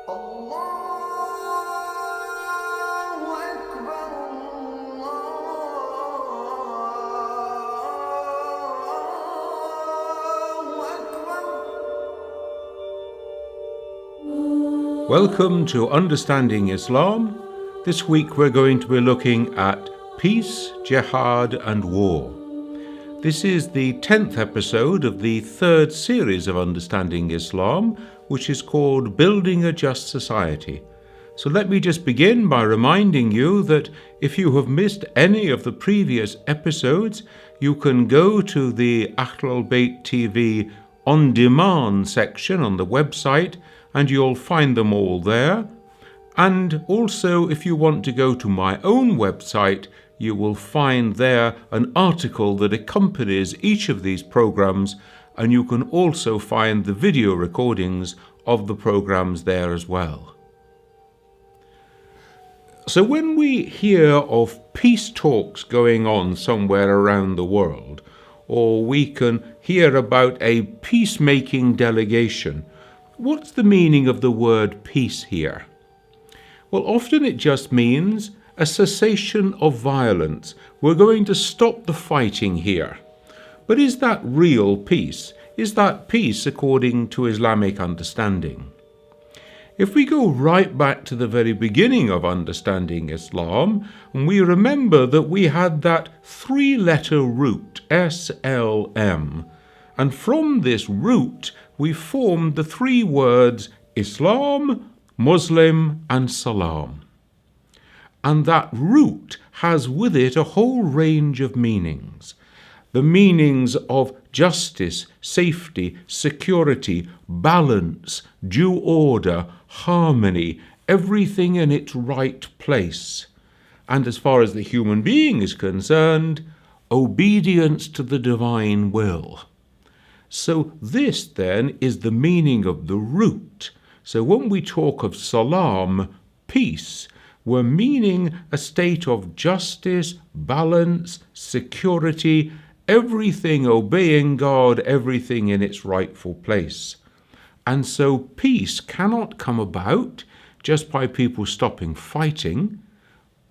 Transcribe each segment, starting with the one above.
Welcome to Understanding Islam. This week we're going to be looking at peace, jihad and war. This is the 10th episode of the third series of Understanding Islam, which is called Building a Just Society. So let me just begin by reminding you that if you have missed any of the previous episodes, you can go to the Ahlulbayt TV on-demand section on the website and you'll find them all there. And also, if you want to go to my own website, you will find there an article that accompanies each of these programs, and you can also find the video recordings of the programs there as well. So when we hear of peace talks going on somewhere around the world, or we can hear about a peacemaking delegation, what's the meaning of the word peace here? Well, often it just means a cessation of violence. We're going to stop the fighting here. But is that real peace? Is that peace according to Islamic understanding? If we go right back to the very beginning of understanding Islam, and we remember that we had that three-letter root, SLM, and from this root we formed the three words Islam, Muslim and Salam. And that root has with it a whole range of meanings. The meanings of justice, safety, security, balance, due order, harmony, everything in its right place. And as far as the human being is concerned, obedience to the divine will. So this then is the meaning of the root. So when we talk of salam, peace, we're meaning a state of justice, balance, security, everything obeying God, everything in its rightful place. And so peace cannot come about just by people stopping fighting.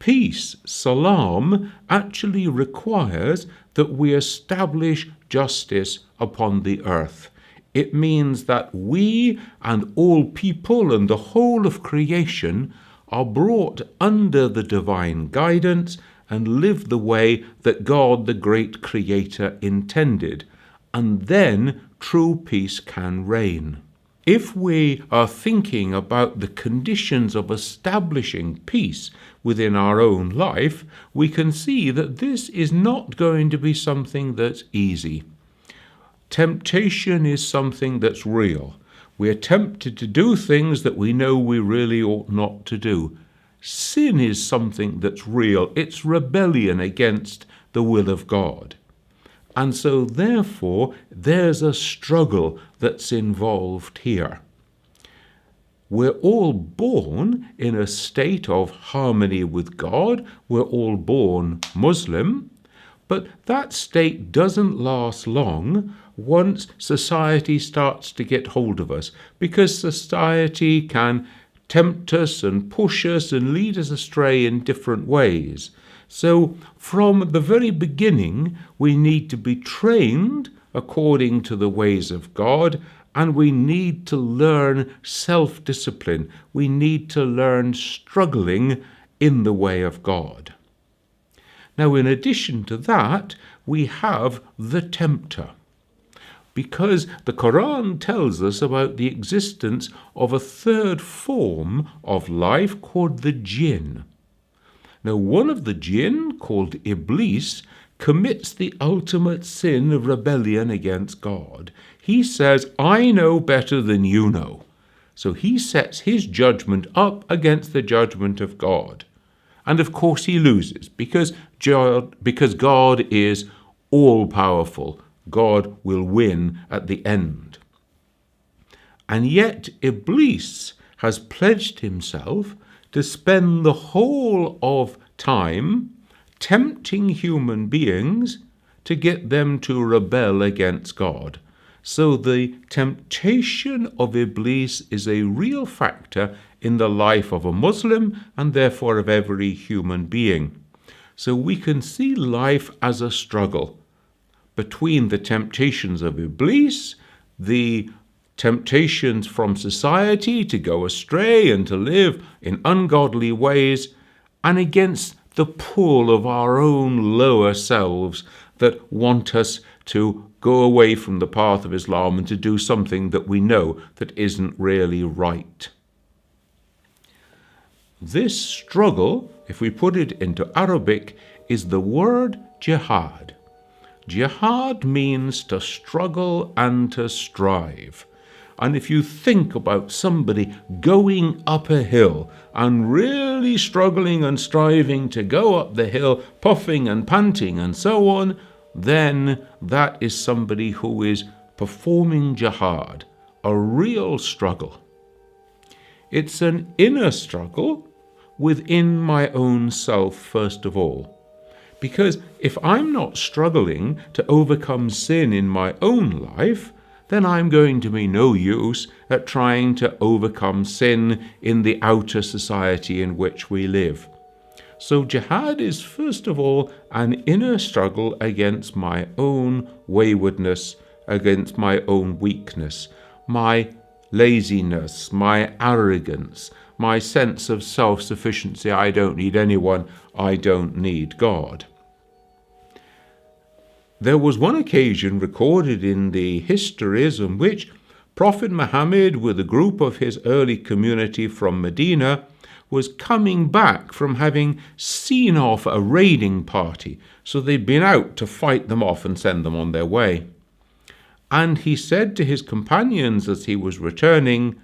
Peace, salam, actually requires that we establish justice upon the earth. It means that we and all people and the whole of creation are brought under the divine guidance and live the way that God, the great creator, intended. And then true peace can reign. If we are thinking about the conditions of establishing peace within our own life, we can see that this is not going to be something that's easy. Temptation is something that's real. We are tempted to do things that we know we really ought not to do. Sin is something that's real. It's rebellion against the will of God. And so, therefore, there's a struggle that's involved here. We're all born in a state of harmony with God. We're all born Muslim. But that state doesn't last long once society starts to get hold of us, because society can tempt us and push us and lead us astray in different ways. So from the very beginning, we need to be trained according to the ways of God, and we need to learn self-discipline. We need to learn struggling in the way of God. Now, in addition to that, we have the tempter, because the Quran tells us about the existence of a third form of life called the jinn. Now, one of the jinn, called Iblis, commits the ultimate sin of rebellion against God. He says, I know better than you know. So he sets his judgment up against the judgment of God. And of course he loses, because God is all-powerful. God will win at the end. And yet Iblis has pledged himself to spend the whole of time tempting human beings to get them to rebel against God. So the temptation of Iblis is a real factor in the life of a Muslim and therefore of every human being. So we can see life as a struggle between the temptations of Iblis, the temptations from society to go astray and to live in ungodly ways, and against the pull of our own lower selves that want us to go away from the path of Islam and to do something that we know that isn't really right. This struggle, if we put it into Arabic, is the word jihad. Jihad means to struggle and to strive. And if you think about somebody going up a hill and really struggling and striving to go up the hill, puffing and panting and so on, then that is somebody who is performing jihad, a real struggle. It's an inner struggle within my own self, first of all. Because if I'm not struggling to overcome sin in my own life, then I'm going to be no use at trying to overcome sin in the outer society in which we live. So jihad is first of all an inner struggle against my own waywardness, against my own weakness, my laziness, my arrogance, my sense of self-sufficiency. I don't need anyone, I don't need God. There was one occasion recorded in the histories in which Prophet Muhammad, with a group of his early community from Medina, was coming back from having seen off a raiding party. So they'd been out to fight them off and send them on their way. And he said to his companions as he was returning,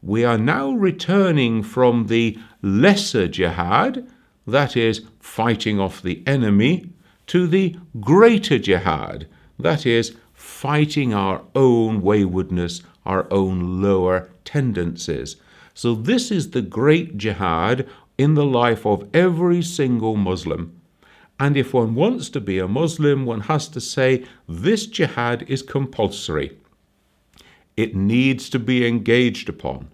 "We are now returning from the lesser jihad, that is, fighting off the enemy, to the greater jihad, that is, fighting our own waywardness, our own lower tendencies." So this is the great jihad in the life of every single Muslim. And if one wants to be a Muslim, one has to say this jihad is compulsory. It needs to be engaged upon,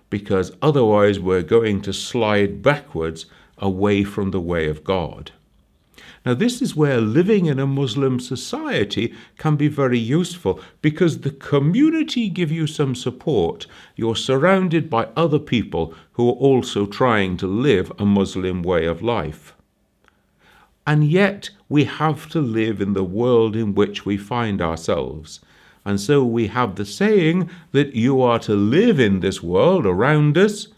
because otherwise we're going to slide backwards away from the way of God. Now, this is where living in a Muslim society can be very useful, because the community give you some support. You're surrounded by other people who are also trying to live a Muslim way of life. And yet we have to live in the world in which we find ourselves. And so we have the saying that you are to live in this world around us,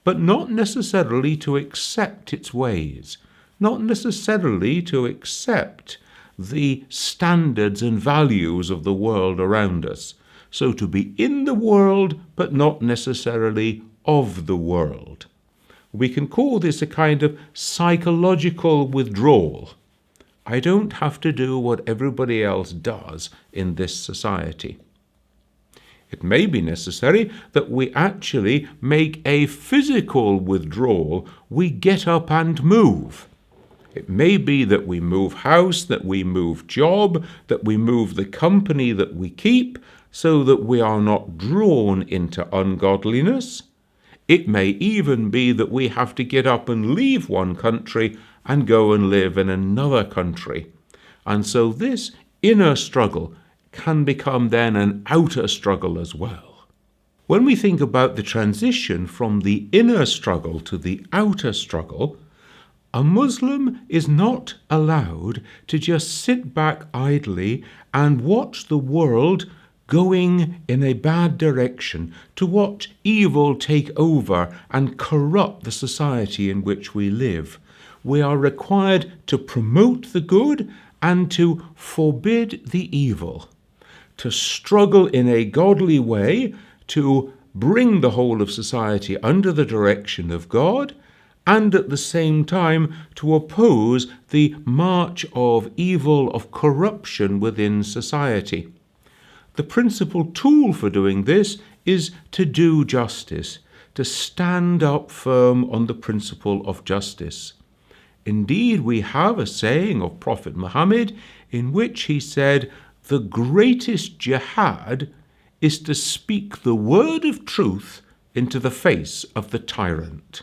but not necessarily to accept its ways, not necessarily to accept the standards and values of the world around us. So to be in the world, but not necessarily of the world. We can call this a kind of psychological withdrawal. I don't have to do what everybody else does in this society. It may be necessary that we actually make a physical withdrawal. We get up and move. It may be that we move house, that we move job, that we move the company that we keep, so that we are not drawn into ungodliness. It may even be that we have to get up and leave one country and go and live in another country. And so this inner struggle can become then an outer struggle as well. When we think about the transition from the inner struggle to the outer struggle, a Muslim is not allowed to just sit back idly and watch the world going in a bad direction, to watch evil take over and corrupt the society in which we live. We are required to promote the good and to forbid the evil, to struggle in a godly way, to bring the whole of society under the direction of God, and at the same time to oppose the march of evil, of corruption within society. The principal tool for doing this is to do justice, to stand up firm on the principle of justice. Indeed, we have a saying of Prophet Muhammad in which he said, "The greatest jihad is to speak the word of truth into the face of the tyrant.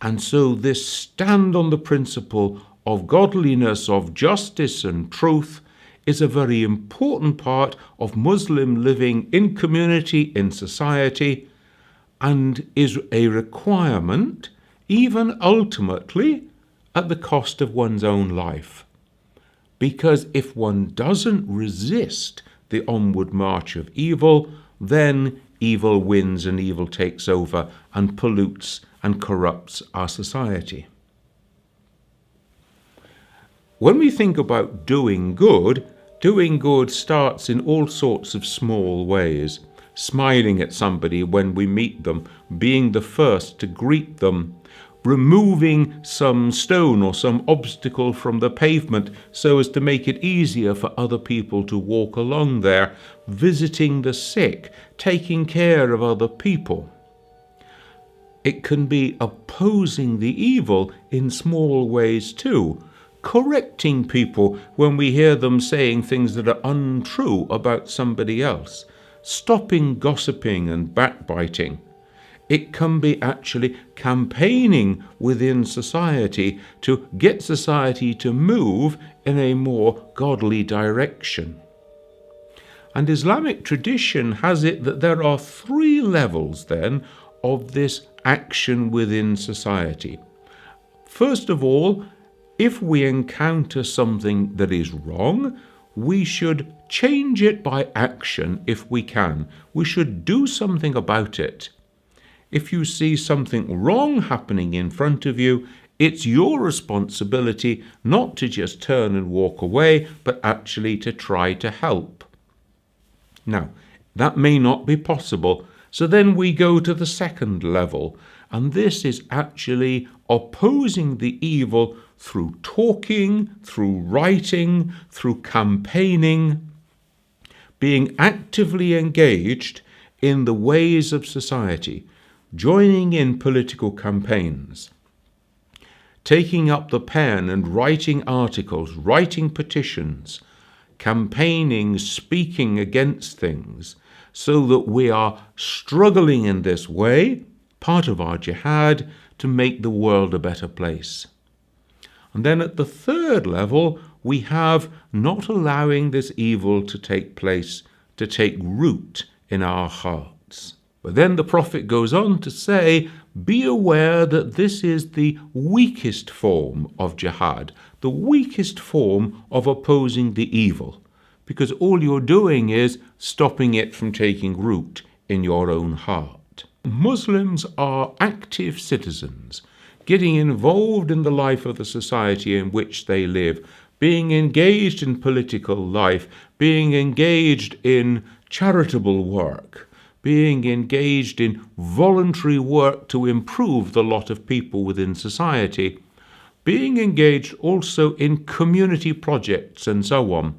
And so this stand on the principle of godliness, of justice and truth is a very important part of Muslim living in community, in society, and is a requirement, even ultimately, at the cost of one's own life. Because if one doesn't resist the onward march of evil, then evil wins and evil takes over and pollutes and corrupts our society. When we think about doing good starts in all sorts of small ways. Smiling at somebody when we meet them, being the first to greet them, removing some stone or some obstacle from the pavement so as to make it easier for other people to walk along there, visiting the sick, taking care of other people. It can be opposing the evil in small ways too, correcting people when we hear them saying things that are untrue about somebody else, stopping gossiping and backbiting. It can be actually campaigning within society to get society to move in a more godly direction. And Islamic tradition has it that there are 3 levels then of this action within society. First of all, if we encounter something that is wrong, we should change it by action if we can. We should do something about it. If you see something wrong happening in front of you, it's your responsibility not to just turn and walk away, but actually to try to help. Now, that may not be possible, so then we go to the second level, and this is actually opposing the evil through talking, through writing, through campaigning, being actively engaged in the ways of society, joining in political campaigns, taking up the pen and writing articles, writing petitions, campaigning, speaking against things, so that we are struggling in this way, part of our jihad, to make the world a better place. And then at the third level, we have not allowing this evil to take place, to take root in our hearts. But then the Prophet goes on to say, be aware that this is the weakest form of jihad, the weakest form of opposing the evil, because all you're doing is stopping it from taking root in your own heart. Muslims are active citizens, getting involved in the life of the society in which they live, being engaged in political life, being engaged in charitable work, being engaged in voluntary work to improve the lot of people within society, being engaged also in community projects and so on,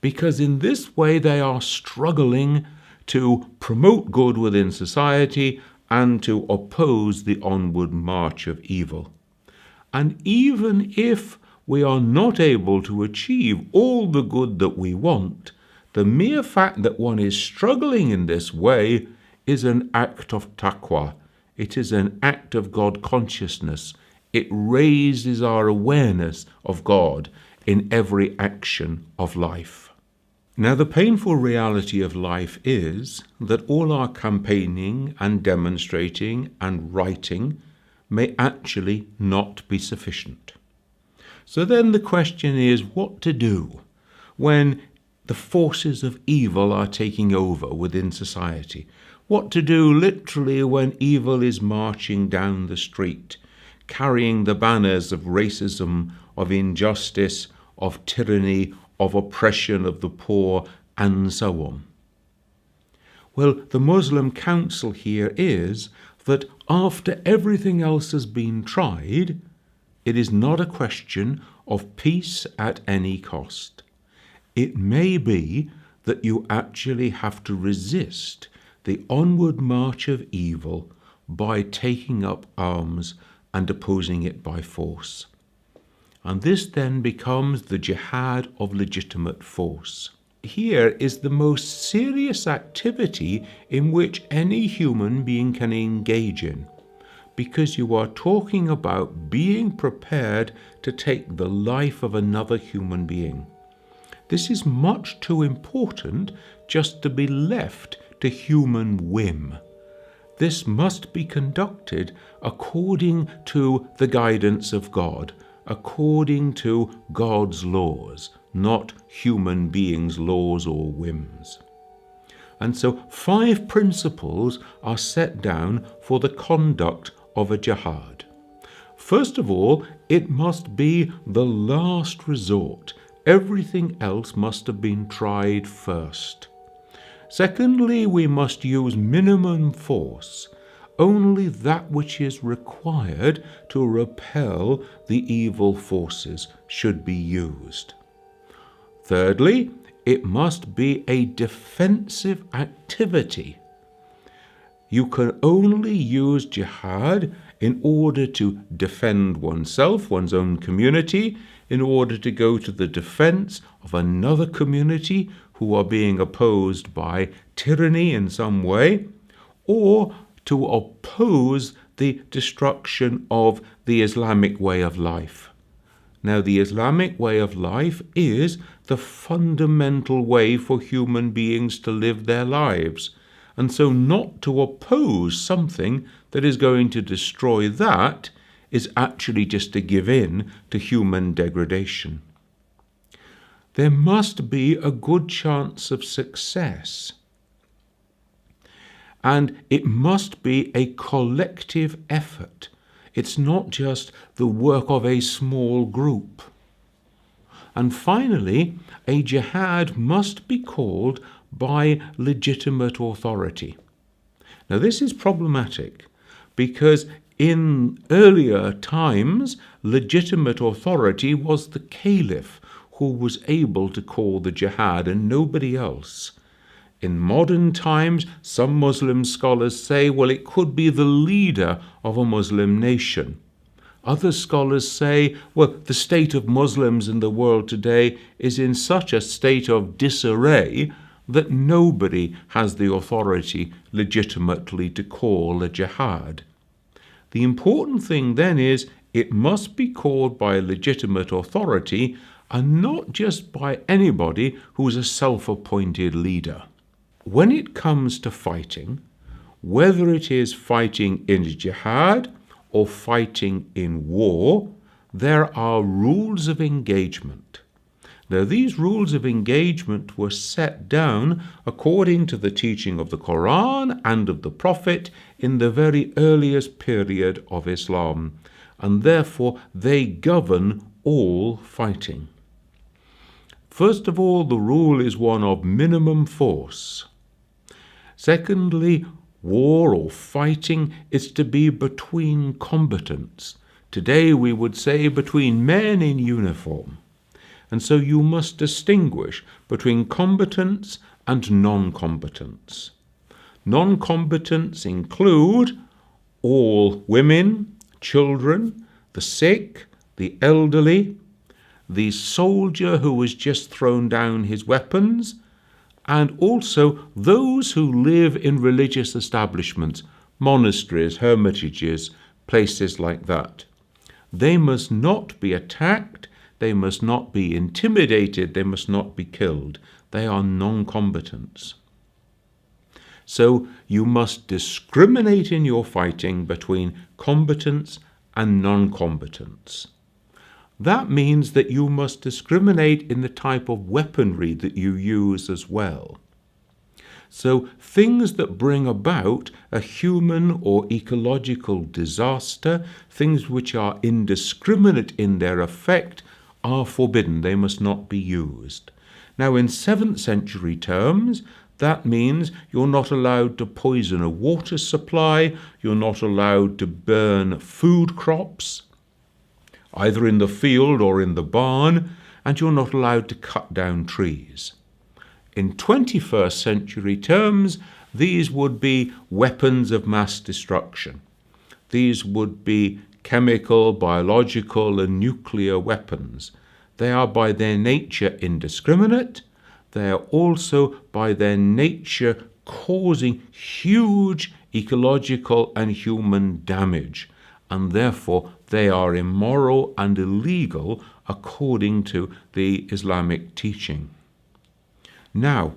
because in this way they are struggling to promote good within society and to oppose the onward march of evil. And even if we are not able to achieve all the good that we want, the mere fact that one is struggling in this way is an act of taqwa. It is an act of God consciousness. It raises our awareness of God in every action of life. Now, the painful reality of life is that all our campaigning and demonstrating and writing may actually not be sufficient. So then the question is what to do when the forces of evil are taking over within society. What to do literally when evil is marching down the street, carrying the banners of racism, of injustice, of tyranny, of oppression of the poor, and so on. Well, the Muslim counsel here is that after everything else has been tried, it is not a question of peace at any cost. It may be that you actually have to resist the onward march of evil by taking up arms and opposing it by force. And this then becomes the jihad of legitimate force. here is the most serious activity in which any human being can engage in, because you are talking about being prepared to take the life of another human being. This is much too important just to be left to human whim. This must be conducted according to the guidance of God, according to God's laws, not human beings' laws or whims. And so 5 principles are set down for the conduct of a jihad. First of all, it must be the last resort. Everything else must have been tried first. Secondly, we must use minimum force, only that which is required to repel the evil forces should be used. Thirdly, it must be a defensive activity. You can only use jihad in order to defend oneself, one's own community, in order to go to the defense of another community who are being opposed by tyranny in some way, or to oppose the destruction of the Islamic way of life. Now, the Islamic way of life is the fundamental way for human beings to live their lives, and so not to oppose something that is going to destroy that is actually just to give in to human degradation. There must be a good chance of success, and it must be a collective effort. It's not just the work of a small group. And finally, a jihad must be called by legitimate authority. Now, this is problematic because in earlier times, legitimate authority was the caliph who was able to call the jihad and nobody else. In modern times, some Muslim scholars say, well, it could be the leader of a Muslim nation. Other scholars say, well, the state of Muslims in the world today is in such a state of disarray that nobody has the authority legitimately to call a jihad. The important thing then is it must be called by legitimate authority and not just by anybody who is a self-appointed leader. When it comes to fighting, whether it is fighting in jihad or fighting in war, there are rules of engagement. Now, these rules of engagement were set down according to the teaching of the Quran and of the Prophet in the very earliest period of Islam, and therefore they govern all fighting. First of all, the rule is one of minimum force. Secondly, war or fighting is to be between combatants. Today we would say between men in uniform. And so you must distinguish between combatants and non-combatants. Non-combatants include all women, children, the sick, the elderly, the soldier who has just thrown down his weapons, and also those who live in religious establishments, monasteries, hermitages, places like that. They must not be attacked, they must not be intimidated, they must not be killed. They are non-combatants. So you must discriminate in your fighting between combatants and non-combatants. That means that you must discriminate in the type of weaponry that you use as well. So things that bring about a human or ecological disaster, things which are indiscriminate in their effect, are forbidden. They must not be used. Now, in 7th century terms, that means you're not allowed to poison a water supply, you're not allowed to burn food crops, either in the field or in the barn, and you're not allowed to cut down trees. In 21st century terms, these would be weapons of mass destruction. These would be chemical, biological, and nuclear weapons. They are by their nature indiscriminate. they are also by their nature causing huge ecological and human damage, and therefore they are immoral and illegal according to the Islamic teaching. Now,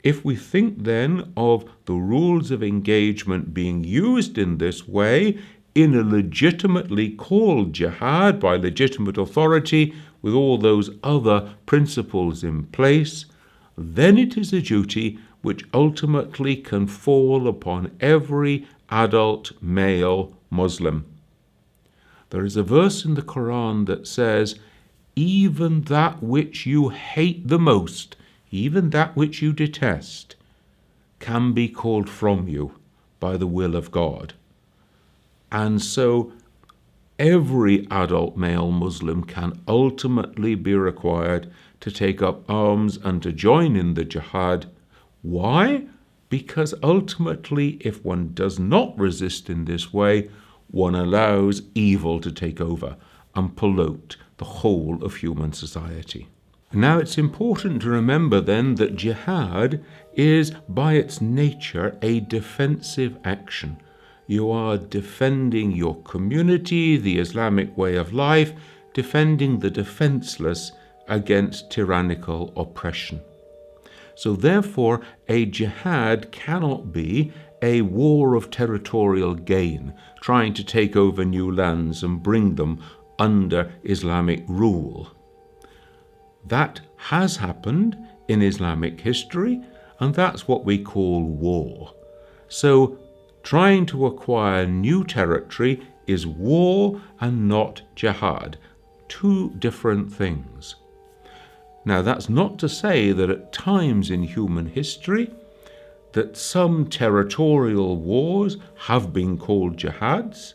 if we think then of the rules of engagement being used in this way, in a legitimately called jihad by legitimate authority with all those other principles in place, then it is a duty which ultimately can fall upon every adult male Muslim. There is a verse in the Quran that says, even that which you hate the most, even that which you detest, can be called from you by the will of God. And so every adult male Muslim can ultimately be required to take up arms and to join in the jihad. Why? Because ultimately, if one does not resist in this way, one allows evil to take over and pollute the whole of human society. Now, it's important to remember then that jihad is by its nature a defensive action. You are defending your community, the Islamic way of life, defending the defenseless against tyrannical oppression. So therefore, a jihad cannot be a war of territorial gain, trying to take over new lands and bring them under Islamic rule. That has happened in Islamic history, and that's what we call war. So trying to acquire new territory is war and not jihad. Two different things. Now, that's not to say that at times in human history that some territorial wars have been called jihads,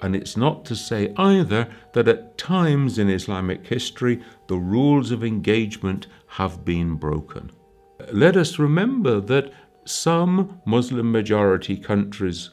and it's not to say either that at times in Islamic history the rules of engagement have been broken. Let us remember that some Muslim majority countries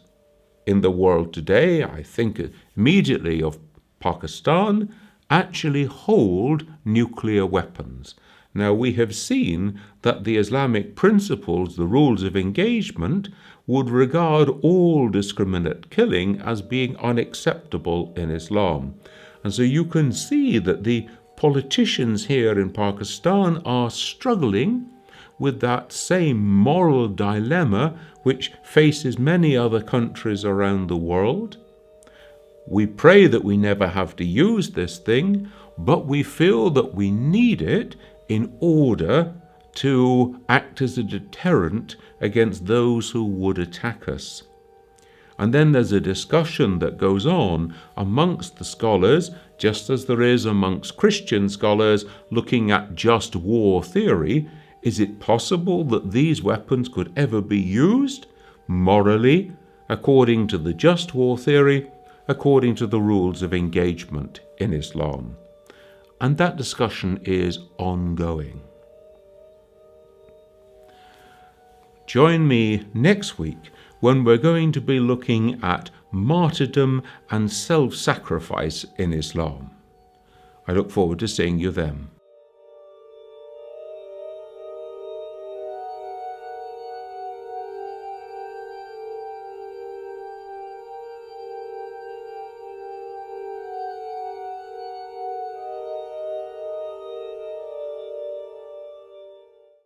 in the world today, I think immediately of Pakistan, actually hold nuclear weapons. Now, we have seen that the Islamic principles, the rules of engagement, would regard all discriminate killing as being unacceptable in Islam. And so you can see that the politicians here in Pakistan are struggling with that same moral dilemma which faces many other countries around the world. We pray that we never have to use this thing, but we feel that we need it in order to act as a deterrent against those who would attack us. And then there's a discussion that goes on amongst the scholars, just as there is amongst Christian scholars looking at just war theory. Is it possible that these weapons could ever be used morally, according to the just war theory, according to the rules of engagement in Islam? And that discussion is ongoing. Join me next week when we're going to be looking at martyrdom and self-sacrifice in Islam. I look forward to seeing you then.